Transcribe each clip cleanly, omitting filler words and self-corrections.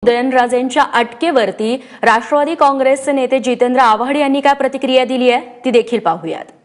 उदयनराजेंच्या अटकेवरती राष्ट्रवादी काँग्रेसचे नेते जितेंद्र आव्हाड यांनी काय प्रतिक्रिया दिली आहे ती देखील पाहूयात।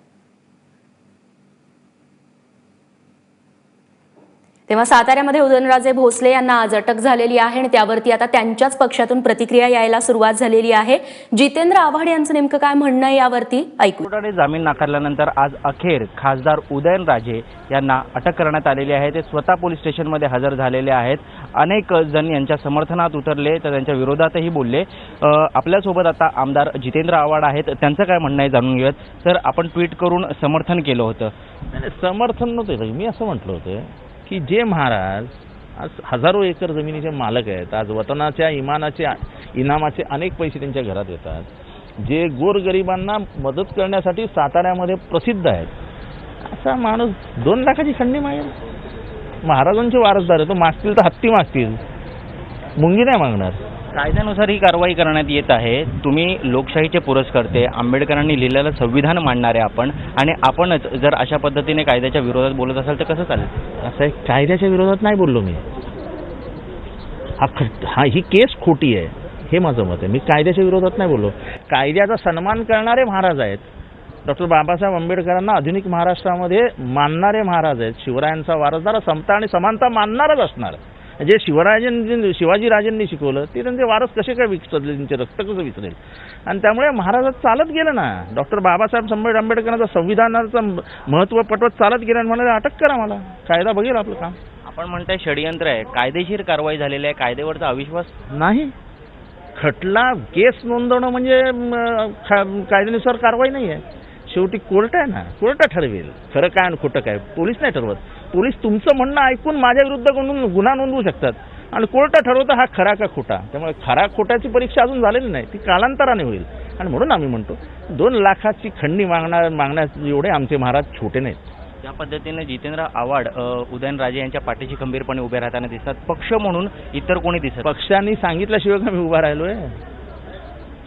तेव्हा साताऱ्यामध्ये उदयनराजे भोसले यांना आज अटक झालेली आहे आणि त्यावरती आता त्यांच्याच पक्षातून प्रतिक्रिया यायला सुरुवात झालेली आहे। जितेंद्र आव्हाड यांचं नेमकं काय म्हणणं आहे यावरती ऐकू। कोर्टाने जामीन नाकारल्यानंतर आज अखेर खासदार उदयनराजे यांना अटक करण्यात आलेली आहे। ते स्वतः पोलीस स्टेशनमध्ये हजर झालेले आहेत। अनेक जण यांच्या समर्थनात उतरले तर त्यांच्या विरोधातही बोलले। आपल्यासोबत आता आमदार जितेंद्र आव्हाड आहेत, त्यांचं काय म्हणणं आहे जाणून घेऊयात। सर, आपण ट्विट करून समर्थन केलं होतं। समर्थन नव्हते, मी असं म्हटलं होतं की जे महाराज आज हजारो एकर जमिनीचे मालक आहेत, आज वतनाच्या इनामाचे अनेक पैसे त्यांच्या घरात येतात, जे गोरगरिबांना मदत करण्यासाठी साताऱ्यामध्ये प्रसिद्ध आहेत, असा माणूस 2 लाखाची खंडी मागेल? महाराजांचे वारसदार आहे, तो मागतील तर हत्ती मागतील, मुंगी नाही मागणार। कायद्यानुसार ही कारवाई करण्यात येत आहे। तुम्ही लोकशाहीचे पुरस्कर्ते, आंबेडकरांनी लिहिलेलं संविधान मांडणारे आपण, आणि आपणच जर अशा पद्धतीने कायद्याच्या विरोधात बोलत असाल तर कसं चालेल? असं कायद्याच्या विरोधात नाही बोललो मी। ही केस खोटी आहे हे माझं मत आहे। मी कायद्याच्या विरोधात नाही बोललो। कायद्याचा सन्मान करणारे महाराज आहेत। डॉक्टर बाबासाहेब आंबेडकरांना आधुनिक महाराष्ट्रामध्ये मानणारे महाराज आहेत। शिवरायांचा वारसदार समता आणि समानता मानणारच असणार। जे शिवाजीराजांनी शिकवलं ते त्यांचे वारस कसे काय विसरले, त्यांचे रक्त कसं विसरेल? आणि त्यामुळे महाराजात चालत गेलं ना। डॉक्टर बाबासाहेब आंबेडकरांचा संविधानाचं महत्त्व पटवत चालत गेलं आणि म्हणाले अटक करा, मला कायदा बघेल आपलं काम। आपण म्हणताय षडयंत्र आहे, कायदेशीर कारवाई झालेली आहे, कायद्यावरचा अविश्वास नाही। खटला केस नोंदवणं म्हणजे कायद्यानुसार कारवाई नाही आहे। शेवटी कोर्ट आहे ना, कोर्ट ठरवेल खरं काय आणि खोटं काय। पोलीस नाही ठरवत। पोलीस तुमचं म्हणणं ऐकून माझ्या विरुद्ध गुन्हा नोंदवू शकतात आणि कोर्ट ठरवतं हा खरा का खोटा। त्यामुळे खरा खोट्याची परीक्षा अजून झालेली नाही, ती कालांतराने होईल। आणि म्हणून आम्ही म्हणतो 2 लाखाची खंडी मागण्यास एवढे आमचे महाराज छोटे नाहीत। त्या पद्धतीने जितेंद्र आव्हाड उदयनराजे यांच्या पाठीशी खंबीरपणे उभे राहताना दिसतात। पक्ष म्हणून इतर कोणी दिसत? पक्षांनी सांगितल्याशिवाय का मी उभा राहिलोय?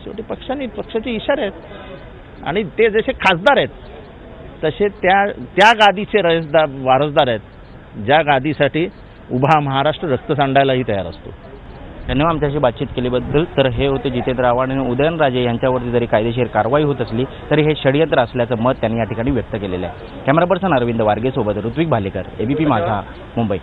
शेवटी पक्षाचे इशारे आहेत आणि ते जसे खासदार आहेत तसे त्या गादीचे वारसदार आहेत, ज्या गादीसाठी उभा महाराष्ट्र रक्त सांडायलाही तयार असतो। धन्यवाद आमच्याशी बातचीत केल्याबद्दल। तर हे होते जितेंद्र आव्हाड आणि उदयनराजे यांच्यावरती जरी कायदेशीर कारवाई होत असली तरी हे षडयंत्र असल्याचं मत त्यांनी या ठिकाणी व्यक्त केलेलं आहे। कॅमेरा पर्सन अरविंद वारगे सोबत ऋत्विक भालेकर, एबीपी माझा, मुंबई।